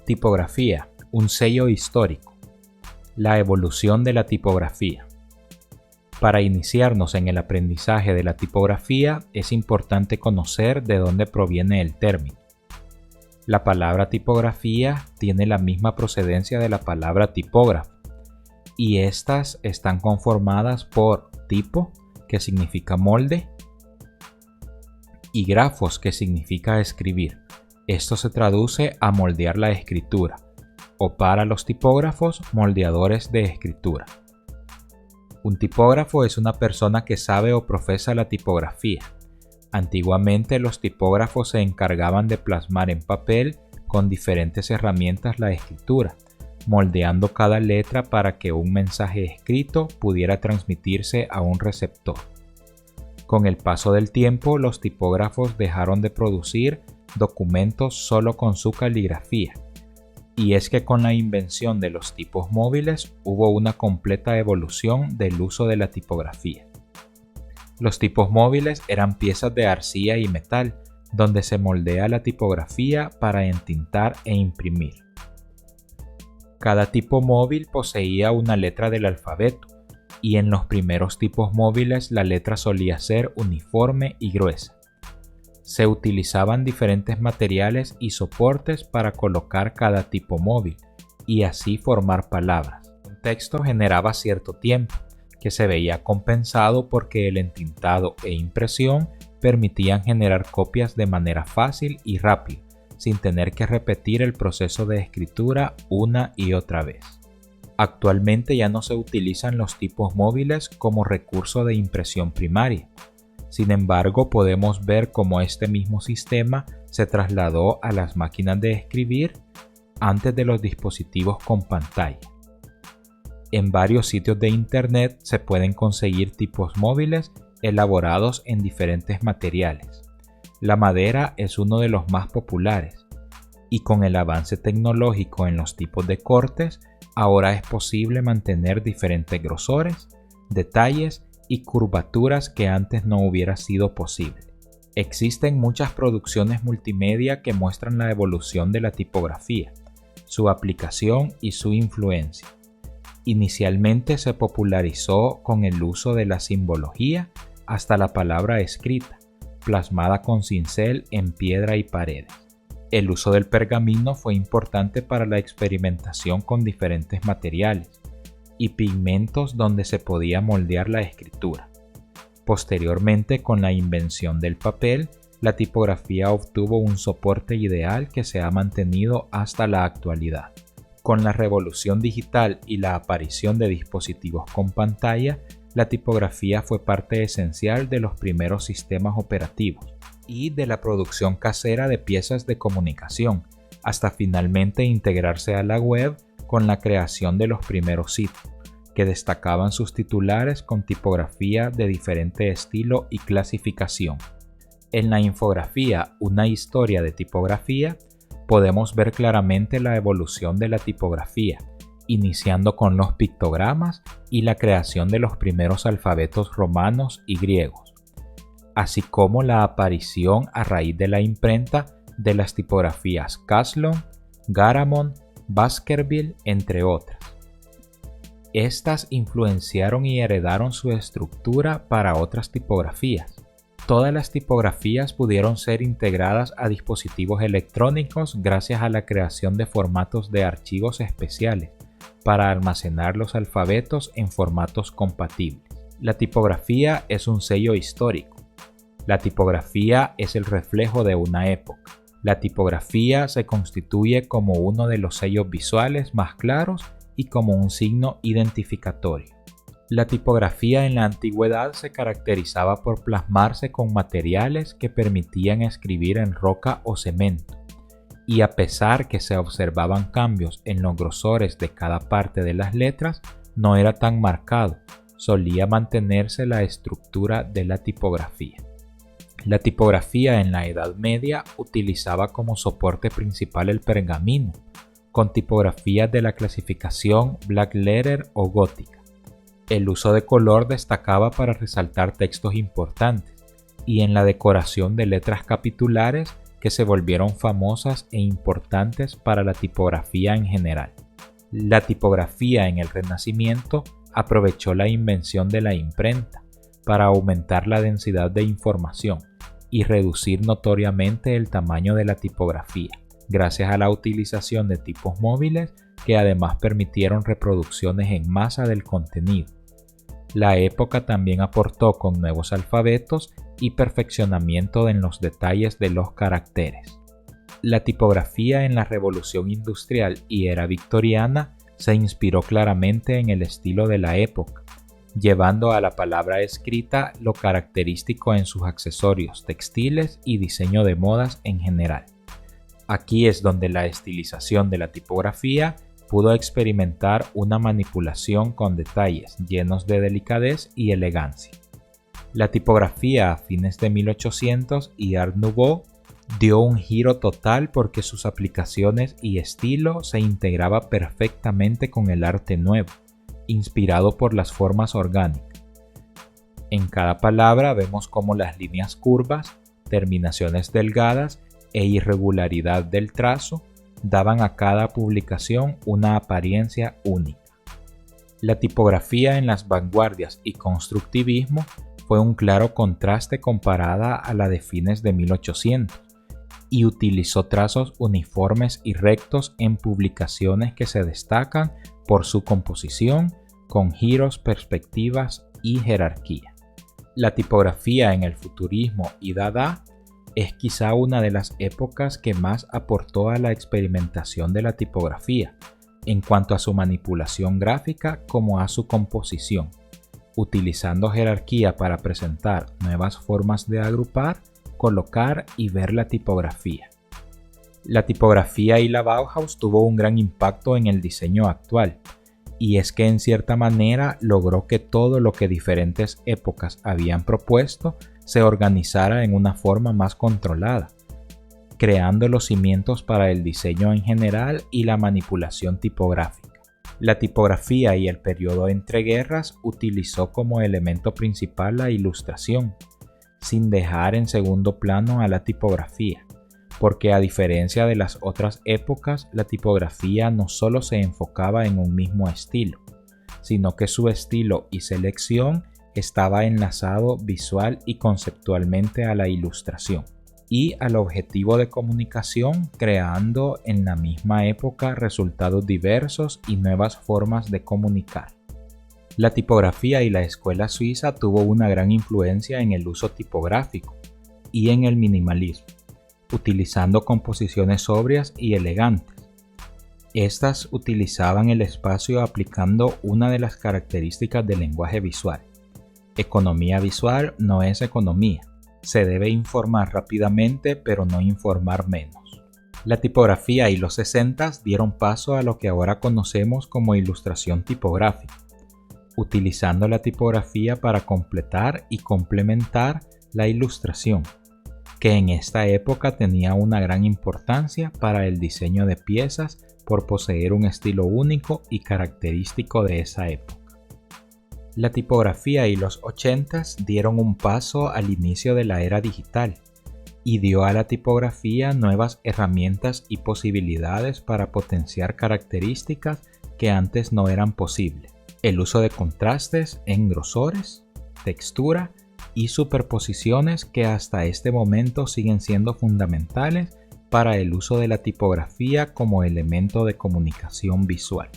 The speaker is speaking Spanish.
Tipografía, un sello histórico. La evolución de la tipografía. Para iniciarnos en el aprendizaje de la tipografía es importante conocer de dónde proviene el término. La palabra tipografía tiene la misma procedencia de la palabra tipógrafo, y estas están conformadas por tipo, que significa molde, y grafos, que significa escribir. Esto se traduce a moldear la escritura, o para los tipógrafos, moldeadores de escritura. Un tipógrafo es una persona que sabe o profesa la tipografía. Antiguamente los tipógrafos se encargaban de plasmar en papel con diferentes herramientas la escritura, moldeando cada letra para que un mensaje escrito pudiera transmitirse a un receptor. Con el paso del tiempo, los tipógrafos dejaron de producir documentos solo con su caligrafía. Y es que con la invención de los tipos móviles hubo una completa evolución del uso de la tipografía. Los tipos móviles eran piezas de arcilla y metal, donde se moldea la tipografía para entintar e imprimir. Cada tipo móvil poseía una letra del alfabeto, y en los primeros tipos móviles la letra solía ser uniforme y gruesa. Se utilizaban diferentes materiales y soportes para colocar cada tipo móvil y así formar palabras. Un texto generaba cierto tiempo, que se veía compensado porque el entintado e impresión permitían generar copias de manera fácil y rápida, sin tener que repetir el proceso de escritura una y otra vez. Actualmente ya no se utilizan los tipos móviles como recurso de impresión primaria. Sin embargo, podemos ver cómo este mismo sistema se trasladó a las máquinas de escribir antes de los dispositivos con pantalla. En varios sitios de internet se pueden conseguir tipos móviles elaborados en diferentes materiales. La madera es uno de los más populares, y con el avance tecnológico en los tipos de cortes, ahora es posible mantener diferentes grosores, detalles y curvaturas que antes no hubiera sido posible. Existen muchas producciones multimedia que muestran la evolución de la tipografía, su aplicación y su influencia. Inicialmente se popularizó con el uso de la simbología hasta la palabra escrita, plasmada con cincel en piedra y paredes. El uso del pergamino fue importante para la experimentación con diferentes materiales y pigmentos donde se podía moldear la escritura. Posteriormente, con la invención del papel, la tipografía obtuvo un soporte ideal que se ha mantenido hasta la actualidad. Con la revolución digital y la aparición de dispositivos con pantalla, la tipografía fue parte esencial de los primeros sistemas operativos y de la producción casera de piezas de comunicación, hasta finalmente integrarse a la web con la creación de los primeros sitios, que destacaban sus titulares con tipografía de diferente estilo y clasificación. En la infografía Una historia de tipografía, podemos ver claramente la evolución de la tipografía, iniciando con los pictogramas y la creación de los primeros alfabetos romanos y griegos, así como la aparición a raíz de la imprenta de las tipografías Caslon, Garamond, Baskerville, entre otras. Estas influenciaron y heredaron su estructura para otras tipografías. Todas las tipografías pudieron ser integradas a dispositivos electrónicos gracias a la creación de formatos de archivos especiales para almacenar los alfabetos en formatos compatibles. La tipografía es un sello histórico. La tipografía es el reflejo de una época. La tipografía se constituye como uno de los sellos visuales más claros y como un signo identificatorio. La tipografía en la antigüedad se caracterizaba por plasmarse con materiales que permitían escribir en roca o cemento, y a pesar que se observaban cambios en los grosores de cada parte de las letras, no era tan marcado, solía mantenerse la estructura de la tipografía. La tipografía en la Edad Media utilizaba como soporte principal el pergamino, con tipografías de la clasificación Black Letter o gótica. El uso de color destacaba para resaltar textos importantes, y en la decoración de letras capitulares que se volvieron famosas e importantes para la tipografía en general. La tipografía en el Renacimiento aprovechó la invención de la imprenta para aumentar la densidad de información y reducir notoriamente el tamaño de la tipografía, gracias a la utilización de tipos móviles que además permitieron reproducciones en masa del contenido. La época también aportó con nuevos alfabetos y perfeccionamiento en los detalles de los caracteres. La tipografía en la Revolución Industrial y era victoriana se inspiró claramente en el estilo de la época, llevando a la palabra escrita lo característico en sus accesorios textiles y diseño de modas en general. Aquí es donde la estilización de la tipografía pudo experimentar una manipulación con detalles llenos de delicadez y elegancia. La tipografía a fines de 1800 y Art Nouveau dio un giro total porque sus aplicaciones y estilo se integraba perfectamente con el arte nuevo, inspirado por las formas orgánicas. En cada palabra vemos cómo las líneas curvas, terminaciones delgadas e irregularidad del trazo daban a cada publicación una apariencia única. La tipografía en las vanguardias y constructivismo fue un claro contraste comparada a la de fines de 1800 y utilizó trazos uniformes y rectos en publicaciones que se destacan por su composición, con giros, perspectivas y jerarquía. La tipografía en el futurismo y Dada es quizá una de las épocas que más aportó a la experimentación de la tipografía, en cuanto a su manipulación gráfica como a su composición, utilizando jerarquía para presentar nuevas formas de agrupar, colocar y ver la tipografía. La tipografía y la Bauhaus tuvo un gran impacto en el diseño actual, y es que en cierta manera logró que todo lo que diferentes épocas habían propuesto se organizara en una forma más controlada, creando los cimientos para el diseño en general y la manipulación tipográfica. La tipografía y el periodo entre guerras utilizó como elemento principal la ilustración, sin dejar en segundo plano a la tipografía, porque a diferencia de las otras épocas, la tipografía no solo se enfocaba en un mismo estilo, sino que su estilo y selección estaba enlazado visual y conceptualmente a la ilustración y al objetivo de comunicación, creando en la misma época resultados diversos y nuevas formas de comunicar. La tipografía y la escuela suiza tuvo una gran influencia en el uso tipográfico y en el minimalismo, utilizando composiciones sobrias y elegantes. Estas utilizaban el espacio aplicando una de las características del lenguaje visual. Economía visual no es economía. Se debe informar rápidamente, pero no informar menos. La tipografía y los 60s dieron paso a lo que ahora conocemos como ilustración tipográfica, utilizando la tipografía para completar y complementar la ilustración, que en esta época tenía una gran importancia para el diseño de piezas por poseer un estilo único y característico de esa época. La tipografía y los 80s dieron un paso al inicio de la era digital y dio a la tipografía nuevas herramientas y posibilidades para potenciar características que antes no eran posibles. El uso de contrastes en grosores, textura y superposiciones que hasta este momento siguen siendo fundamentales para el uso de la tipografía como elemento de comunicación visual.